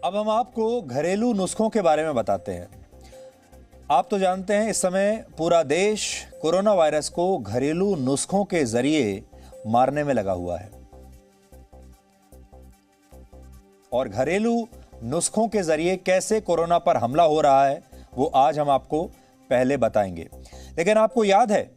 अब हम आपको घरेलू नुस्खों के बारे में बताते हैं। आप तो जानते हैं इस समय पूरा देश कोरोना वायरस को घरेलू नुस्खों के जरिए मारने में लगा हुआ है और घरेलू नुस्खों के जरिए कैसे कोरोना पर हमला हो रहा है वो आज हम आपको पहले बताएंगे। लेकिन आपको याद है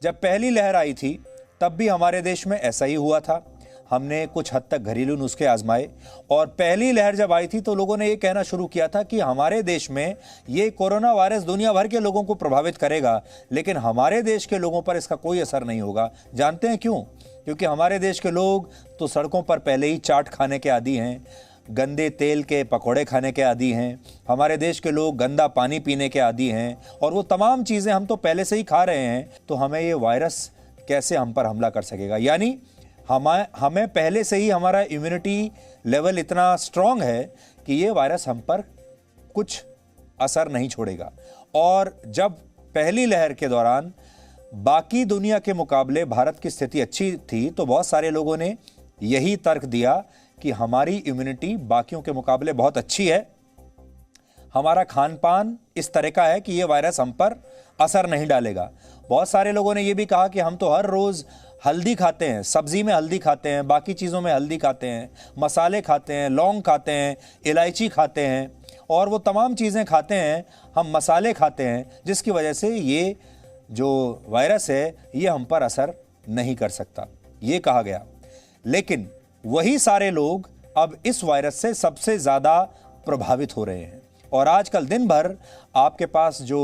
जब पहली लहर आई थी तब भी हमारे देश में ऐसा ही हुआ था। हमने कुछ हद तक घरेलू नुस्खे आजमाए और पहली लहर जब आई थी तो लोगों ने ये कहना शुरू किया था कि हमारे देश में ये कोरोना वायरस दुनिया भर के लोगों को प्रभावित करेगा, लेकिन हमारे देश के लोगों पर इसका कोई असर नहीं होगा। जानते हैं क्यों? क्योंकि हमारे देश के लोग तो सड़कों पर पहले ही चाट खाने के आदी हैं, गंदे तेल के पकौड़े खाने के आदी हैं। हमारे देश के लोग गंदा पानी पीने के आदी हैं और वो तमाम चीज़ें हम तो पहले से ही खा रहे हैं, तो हमें ये वायरस कैसे हम पर हमला कर सकेगा? यानी हमें पहले से ही हमारा इम्यूनिटी लेवल इतना स्ट्रांग है कि ये वायरस हम पर कुछ असर नहीं छोड़ेगा। और जब पहली लहर के दौरान बाकी दुनिया के मुकाबले भारत की स्थिति अच्छी थी तो बहुत सारे लोगों ने यही तर्क दिया कि हमारी इम्यूनिटी बाकियों के मुकाबले बहुत अच्छी है, हमारा खान पान इस तरह का है कि ये वायरस हम पर असर नहीं डालेगा। बहुत सारे लोगों ने ये भी कहा कि हम तो हर रोज़ हल्दी खाते हैं, सब्जी में हल्दी खाते हैं, बाकी चीज़ों में हल्दी खाते हैं, मसाले खाते हैं, लौंग खाते हैं, इलायची खाते हैं और वो तमाम चीज़ें खाते हैं, हम मसाले खाते हैं, जिसकी वजह से ये जो वायरस है ये हम पर असर नहीं कर सकता, ये कहा गया। लेकिन वही सारे लोग अब इस वायरस से सबसे ज़्यादा प्रभावित हो रहे हैं और आजकल दिन भर आपके पास जो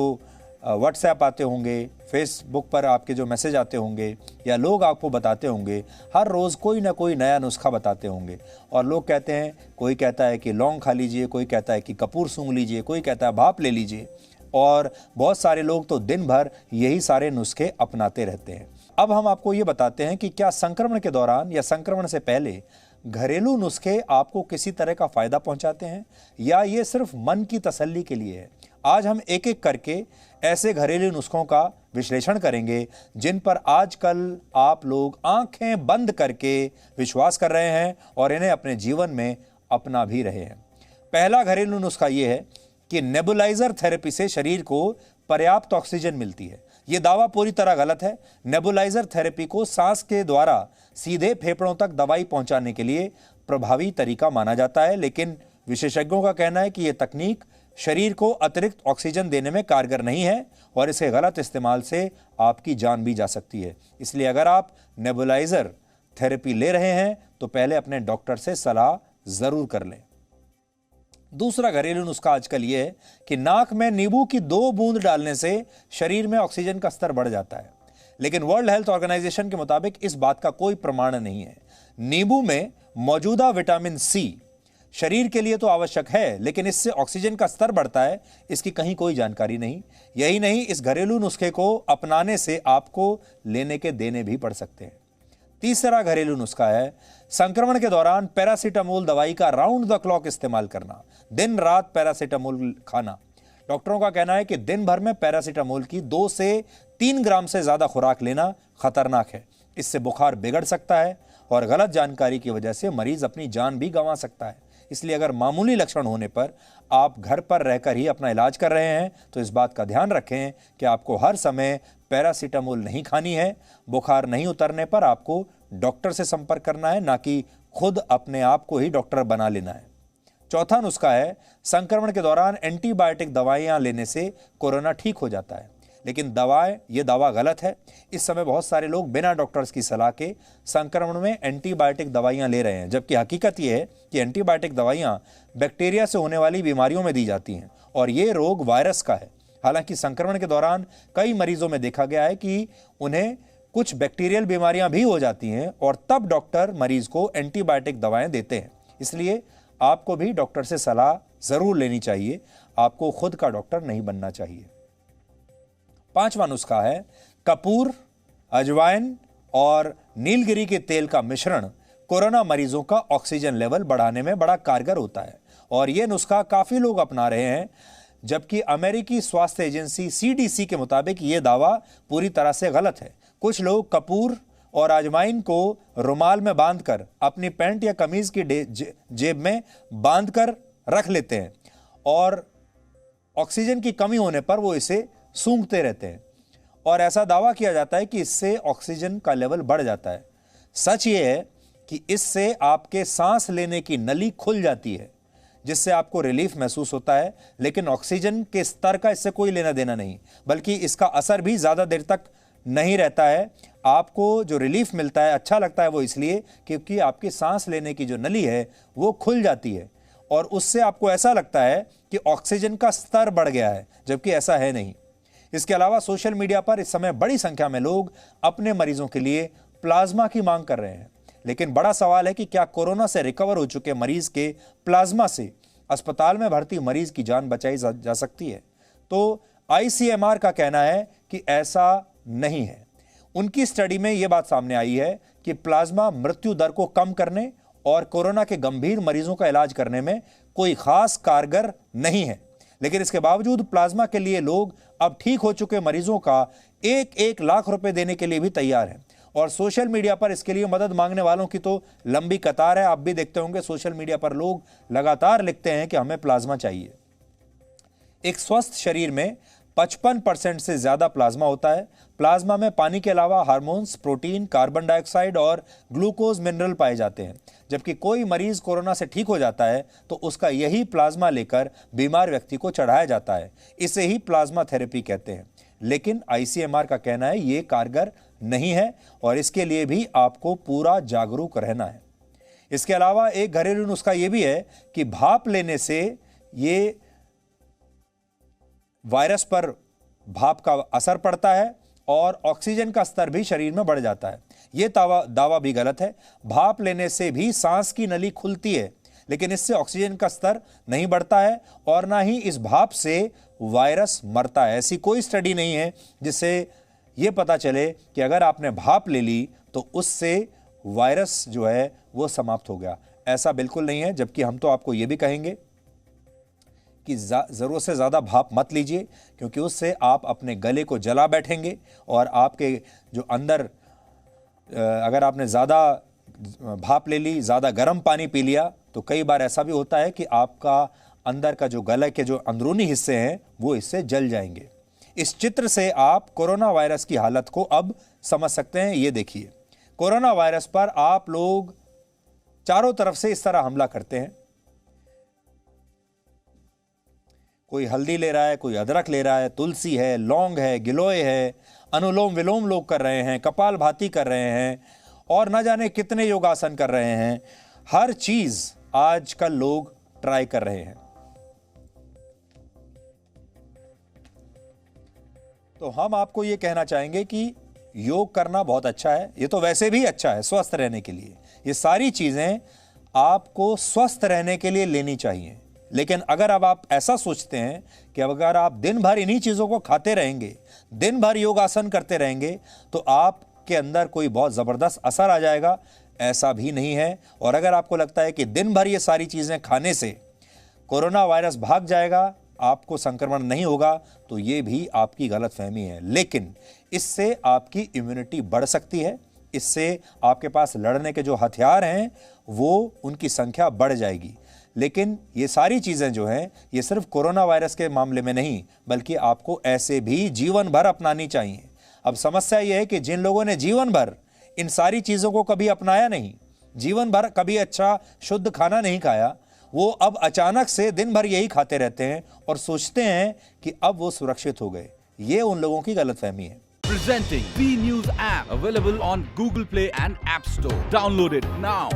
व्हाट्सएप आते होंगे, फेसबुक पर आपके जो मैसेज आते होंगे या लोग आपको बताते होंगे, हर रोज़ कोई ना कोई नया नुस्खा बताते होंगे और लोग कहते हैं, कोई कहता है कि लौंग खा लीजिए, कोई कहता है कि कपूर सूंघ लीजिए, कोई कहता है भाप ले लीजिए और बहुत सारे लोग तो दिन भर यही सारे नुस्खे अपनाते रहते हैं। अब हम आपको ये बताते हैं कि क्या संक्रमण के दौरान या संक्रमण से पहले घरेलू नुस्खे आपको किसी तरह का फायदा पहुंचाते हैं या ये सिर्फ मन की तसल्ली के लिए है। आज हम एक एक करके ऐसे घरेलू नुस्खों का विश्लेषण करेंगे जिन पर आजकल आप लोग आंखें बंद करके विश्वास कर रहे हैं और इन्हें अपने जीवन में अपना भी रहे हैं। पहला घरेलू नुस्खा ये है कि नेबुलाइजर थेरेपी से शरीर को पर्याप्त ऑक्सीजन मिलती है। यह दावा पूरी तरह गलत है। नेबुलाइजर थेरेपी को सांस के द्वारा सीधे फेफड़ों तक दवाई पहुंचाने के लिए प्रभावी तरीका माना जाता है, लेकिन विशेषज्ञों का कहना है कि यह तकनीक शरीर को अतिरिक्त ऑक्सीजन देने में कारगर नहीं है और इसके गलत इस्तेमाल से आपकी जान भी जा सकती है। इसलिए अगर आप नेबुलाइजर थेरेपी ले रहे हैं तो पहले अपने डॉक्टर से सलाह जरूर कर लें। दूसरा घरेलू नुस्खा आजकल यह है कि नाक में नींबू की 2 बूंद डालने से शरीर में ऑक्सीजन का स्तर बढ़ जाता है, लेकिन वर्ल्ड हेल्थ ऑर्गेनाइजेशन के मुताबिक इस बात का कोई प्रमाण नहीं है। नींबू में मौजूदा विटामिन सी शरीर के लिए तो आवश्यक है, लेकिन इससे ऑक्सीजन का स्तर बढ़ता है, इसकी कहीं कोई जानकारी नहीं। यही नहीं, इस घरेलू नुस्खे को अपनाने से आपको लेने के देने भी पड़ सकते हैं। तीसरा घरेलू नुस्खा है संक्रमण के दौरान पैरासीटामोल दवाई का राउंड द क्लॉक इस्तेमाल करना, दिन रात पैरासीटामोल खाना। डॉक्टरों का कहना है कि दिन भर में पैरासीटामोल की 2 से 3 ग्राम से ज्यादा खुराक लेना खतरनाक है। इससे बुखार बिगड़ सकता है और गलत जानकारी की वजह से मरीज अपनी जान भी गंवा सकता है। इसलिए अगर मामूली लक्षण होने पर आप घर पर रहकर ही अपना इलाज कर रहे हैं तो इस बात का ध्यान रखें कि आपको हर समय पैरासीटामोल नहीं खानी है। बुखार नहीं उतरने पर आपको डॉक्टर से संपर्क करना है, ना कि खुद अपने आप को ही डॉक्टर बना लेना है। चौथा नुस्खा है संक्रमण के दौरान एंटीबायोटिक दवाइयां लेने से कोरोना ठीक हो जाता है, लेकिन ये दावा गलत है। इस समय बहुत सारे लोग बिना डॉक्टर्स की सलाह के संक्रमण में एंटीबायोटिक दवाइयां ले रहे हैं, जबकि हकीकत यह है कि एंटीबायोटिक दवाइयां बैक्टीरिया से होने वाली बीमारियों में दी जाती हैं और ये रोग वायरस का है। हालांकि संक्रमण के दौरान कई मरीजों में देखा गया है कि उन्हें कुछ बैक्टीरियल बीमारियां भी हो जाती हैं और तब डॉक्टर मरीज को एंटीबायोटिक दवाएं देते हैं। इसलिए आपको भी डॉक्टर से सलाह जरूर लेनी चाहिए, आपको खुद का डॉक्टर नहीं बनना चाहिए। पांचवा नुस्खा है कपूर, अजवाइन और नीलगिरी के तेल का मिश्रण कोरोना मरीजों का ऑक्सीजन लेवल बढ़ाने में बड़ा कारगर होता है और यह नुस्खा काफी लोग अपना रहे हैं, जबकि अमेरिकी स्वास्थ्य एजेंसी CDC के मुताबिक यह दावा पूरी तरह से गलत है। कुछ लोग कपूर और अजवाइन को रुमाल में बांधकर अपनी पैंट या कमीज की जेब में बांधकर रख लेते हैं और ऑक्सीजन की कमी होने पर वो इसे सूंघते रहते हैं और ऐसा दावा किया जाता है कि इससे ऑक्सीजन का लेवल बढ़ जाता है। सच ये है कि इससे आपके सांस लेने की नली खुल जाती है जिससे आपको रिलीफ महसूस होता है, लेकिन ऑक्सीजन के स्तर का इससे कोई लेना देना नहीं, बल्कि इसका असर भी ज़्यादा देर तक नहीं रहता है। आपको जो रिलीफ मिलता है, अच्छा लगता है, वो इसलिए क्योंकि आपकी सांस लेने की जो नली है वो खुल जाती है और उससे आपको ऐसा लगता है कि ऑक्सीजन का स्तर बढ़ गया है, जबकि ऐसा है नहीं। इसके अलावा सोशल मीडिया पर इस समय बड़ी संख्या में लोग अपने मरीजों के लिए प्लाज्मा की मांग कर रहे हैं, लेकिन बड़ा सवाल है कि क्या कोरोना से रिकवर हो चुके मरीज के प्लाज्मा से अस्पताल में भर्ती मरीज की जान बचाई जा सकती है? तो आईसीएमआर का कहना है कि ऐसा नहीं है। उनकी स्टडी में यह बात सामने आई है कि प्लाज्मा मृत्यु दर को कम करने और कोरोना के गंभीर मरीजों का इलाज करने में कोई खास कारगर नहीं है, लेकिन इसके बावजूद प्लाज्मा के लिए लोग अब ठीक हो चुके मरीजों का 1-1 लाख रुपए देने के लिए भी तैयार हैं और सोशल मीडिया पर इसके लिए मदद मांगने वालों की तो लंबी कतार है। आप भी देखते होंगे सोशल मीडिया पर लोग लगातार लिखते हैं कि हमें प्लाज्मा चाहिए। एक स्वस्थ शरीर में 55% से ज्यादा प्लाज्मा होता है। प्लाज्मा में पानी के अलावा हार्मोन्स, प्रोटीन, कार्बन डाइऑक्साइड और ग्लूकोज मिनरल पाए जाते हैं। जबकि कोई मरीज कोरोना से ठीक हो जाता है तो उसका यही प्लाज्मा लेकर बीमार व्यक्ति को चढ़ाया जाता है। इसे ही प्लाज्मा थेरेपी कहते हैं, लेकिन आईसीएमआर का कहना है ये कारगर नहीं है और इसके लिए भी आपको पूरा जागरूक रहना है। इसके अलावा एक घरेलू नुस्खा यह भी है कि भाप लेने से ये वायरस पर भाप का असर पड़ता है और ऑक्सीजन का स्तर भी शरीर में बढ़ जाता है। यह दावा भी गलत है। भाप लेने से भी सांस की नली खुलती है, लेकिन इससे ऑक्सीजन का स्तर नहीं बढ़ता है और ना ही इस भाप से वायरस मरता है। ऐसी कोई स्टडी नहीं है जिससे यह पता चले कि अगर आपने भाप ले ली तो उससे वायरस जो है वो समाप्त हो गया। ऐसा बिल्कुल नहीं है। जबकि हम तो आपको यह भी कहेंगे कि ज़रूरत से ज़्यादा भाप मत लीजिए, क्योंकि उससे आप अपने गले को जला बैठेंगे और आपके जो अंदर अगर आपने ज़्यादा भाप ले ली, ज़्यादा गर्म पानी पी लिया, तो कई बार ऐसा भी होता है कि आपका अंदर का जो गले के जो अंदरूनी हिस्से हैं वो इससे जल जाएंगे। इस चित्र से आप कोरोना वायरस की हालत को अब समझ सकते हैं। ये देखिए, कोरोना वायरस पर आप लोग चारों तरफ से इस तरह हमला करते हैं। कोई हल्दी ले रहा है, कोई अदरक ले रहा है, तुलसी है, लौंग है, गिलोय है, अनुलोम विलोम लोग कर रहे हैं, कपालभाति कर रहे हैं और न जाने कितने योगासन कर रहे हैं। हर चीज आजकल लोग ट्राई कर रहे हैं। तो हम आपको यह कहना चाहेंगे कि योग करना बहुत अच्छा है। ये तो वैसे भी अच्छा है स्वस्थ रहने के लिए। ये सारी चीजें आपको स्वस्थ रहने के लिए लेनी चाहिए। लेकिन अगर अब आप ऐसा सोचते हैं कि अगर आप दिन भर इन्हीं चीजों को खाते रहेंगे, दिन भर योगासन करते रहेंगे, तो आपके अंदर कोई बहुत जबरदस्त असर आ जाएगा, ऐसा भी नहीं है। और अगर आपको लगता है कि दिन भर ये सारी चीजें खाने से कोरोना वायरस भाग जाएगा, आपको संक्रमण नहीं होगा, तो ये भी आपकी गलतफहमी है। लेकिन इससे आपकी इम्यूनिटी बढ़ सकती है, इससे आपके पास लड़ने के जो हथियार हैं वो उनकी संख्या बढ़ जाएगी। लेकिन ये सारी चीज़ें जो हैं ये सिर्फ कोरोना वायरस के मामले में नहीं, बल्कि आपको ऐसे भी जीवन भर अपनानी चाहिए। अब समस्या ये है कि जिन लोगों ने जीवन भर इन सारी चीज़ों को कभी अपनाया नहीं, जीवन भर कभी अच्छा शुद्ध खाना नहीं खाया, वो अब अचानक से दिन भर यही खाते रहते हैं और सोचते हैं कि अब वो सुरक्षित हो गए। ये उन लोगों की गलतफहमी है। Presenting B News app available on Google Play and App Store. Download it now.